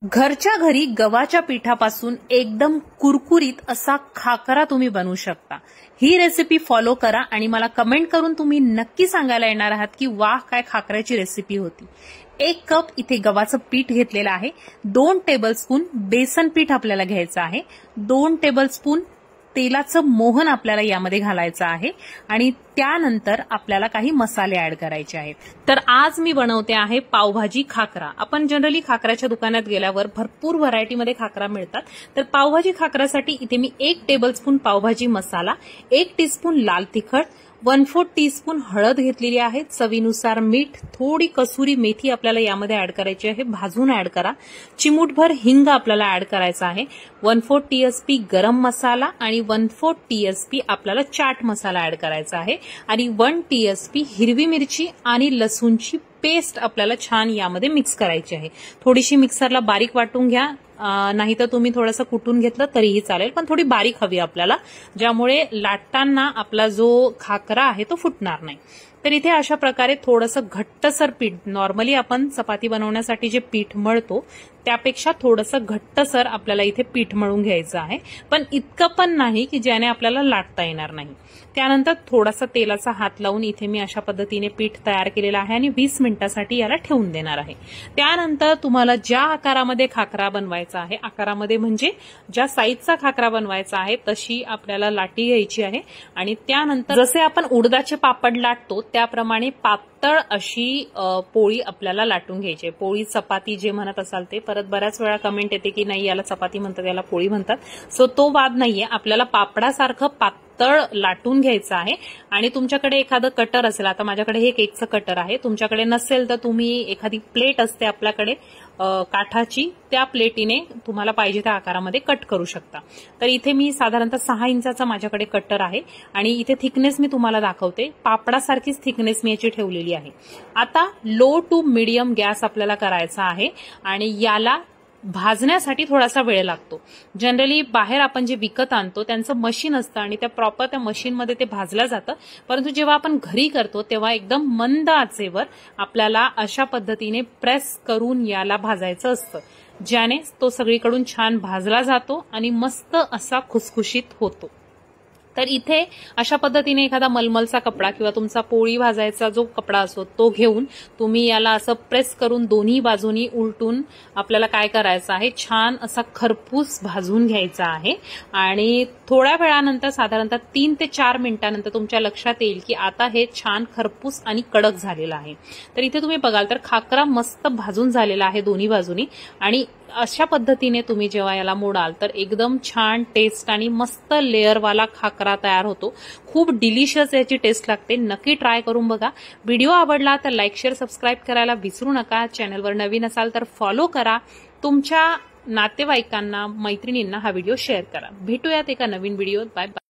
घरच्या घरी गव्हाच्या पिठापासून एकदम कुरकुरीत असा खाकरा तुम्ही बनवू शकता। ही रेसिपी फॉलो करा आणि मला कमेंट करून तुम्ही नक्की सांगायला येणार आहात की वाह काय खाकऱ्याची रेसिपी होती। 1 कप इथे गव्हाचं पीठ घेतलेलं आहे। 2 टेबलस्पून बेसन पीठ आपल्याला घ्यायचं आहे। 2 टेबलस्पून तेलाचं मोहन आपल्याला यामध्ये घालायचं आहे आणि त्यानंतर आपल्याला काही मसाले ऍड करायचे आहेत। तर आज मी बनवते आहे पावभाजी खाकरा। आपण जनरली खाकराच्या दुकानात गेल्यावर भरपूर व्हरायटीमध्ये खाकरा मिळतात। तर पावभाजी खाकरासाठी इथे मी 1 टेबलस्पून पावभाजी मसाला, 1 टीस्पून लाल तिखट, 1/4 टीस्पून हळद घेतलेली आहे, चवीनुसार मीठ, थोडी कसुरी मेथी आपल्याला यामध्ये ऍड करायची आहे, भाजून ऍड करा। चिमूटभर हिंग आपल्याला ऍड करायचा आहे, 1/4 टीएसपी गरम मसाला आणि 1/4 टीएसपी आपल्याला चाट मसाला ऍड करायचा आहे आणि 1 टीएसपी हिरवी मिरची आणि लसूणची पेस्ट आपल्याला छान यामध्ये मिक्स करायची आहे। थोडीशी मिक्सरला बारीक वाटून घ्या, नाहीतर तुम्ही थोडंसं कुटून घेतलं तरीही चालेल, पण थोडी बारीक हवी आपल्याला, ज्यामुळे लाटताना आपला जो खाकरा आहे तो फुटणार नाही। तर इथे अशा प्रकारे थोडंसं घट्टसर पीठ, नॉर्मली आपण चपाती बनवण्यासाठी जे पीठ मळतो त्यापेक्षा थोडंसं घट्टसर आपल्याला इथे पीठ मळून घ्यायचं आहे, पण इतकं पण नाही की ज्याने आपल्याला लाटता येणार नाही। त्यानंतर थोडासा तेलाचा हात लावून इथे मी अशा पद्धतीने पीठ तयार केलेलं आहे आणि 20 मिनिटांसाठी याला ठेवून देणार आहे। त्यानंतर तुम्हाला ज्या आकारामध्ये खाकरा बनवायचा आहे, आकारामध्ये म्हणजे ज्या साईजचा खाकरा बनवायचा आहे तशी आपल्याला लाटी घ्यायची आहे आणि त्यानंतर जसे आपण उडदाचे पापड लाटतो त्याप्रमाणे पातळ अशी पोळी आपल्याला लाटून घ्यायची आहे। पोळी चपाती जे म्हणत असाल ते, परत बऱ्याच वेळा कमेंट येते की नाही याला चपाती म्हणतात याला पोळी म्हणतात, सो तो वाद नाहीये। आपल्याला पापडासारखं पातळ लाटून घ्यायचं आहे आणि तुमच्याकडे एखादं कटर असेल, आता माझ्याकडे हे केकचं कटर आहे, तुमच्याकडे नसेल तर तुम्ही एखादी प्लेट असते आपल्याकडे काठाची, त्या प्लेटीने तुम्हाला पाहिजे त्या आकारामध्ये कट करू शकता। तर इथे मी साधारणतः 6 इंचाचा माझ्याकडे कटर आहे आणि इथे थिकनेस मी तुम्हाला दाखवते, पापडासारखीच थिकनेस मी याची ठेवलेली आहे। आता लो टू मीडियम गॅस आपल्याला करायचा आहे आणि याला भाजण्यासाठी थोडासा वेळ लागतो। जनरली बाहेर आपण जे विकत आणतो त्यांचं मशीन असतं आणि त्या मशीनमध्ये ते भाजलं जातं, परंतु जेव्हा आपण घरी करतो तेव्हा एकदम मंद आचेवर आपल्याला अशा पद्धतीने प्रेस करून याला भाजायचं असतं, ज्याने तो सगळीकडून छान भाजला जातो आणि मस्त असा खुसखुशीत होतो। तर इथे अशा पद्धतीने एखादा मलमलचा कपडा किंवा तुमचा पोळी भाजायचा जो कपडा असतो तो घेऊन तुम्ही याला असं प्रेस करून दोन्ही बाजूनी उलटून आपल्याला काय करायचं आहे, छान असा खरपूस भाजून घ्यायचा आहे आणि थोड्या वेळानंतर साधारणतः 3 ते 4 मिनिटांनंतर तुमच्या लक्षात येईल की आता हे छान खरपूस आणि कडक झालेलं आहे। तर इथे तुम्ही बघाल तर खाकरा मस्त भाजून झालेला आहे दोन्ही बाजूनी आणि अशा पद्धतीने तुम्ही जेव्हा याला मोडाल तर एकदम छान टेस्ट आणि मस्त लेअरवाला खाकरा तयार होतो। खूप डिलिशियस याची टेस्ट लागते, नक्की ट्राय करून बघा। व्हिडिओ आवडला तर लाईक, शेअर, सबस्क्राईब करायला विसरू नका। चॅनलवर नवीन असाल तर फॉलो करा। तुमच्या नातेवाईकांना, मैत्रिणींना हा व्हिडिओ शेअर करा। भेटूयात एका नवीन व्हिडिओत। Bye bye.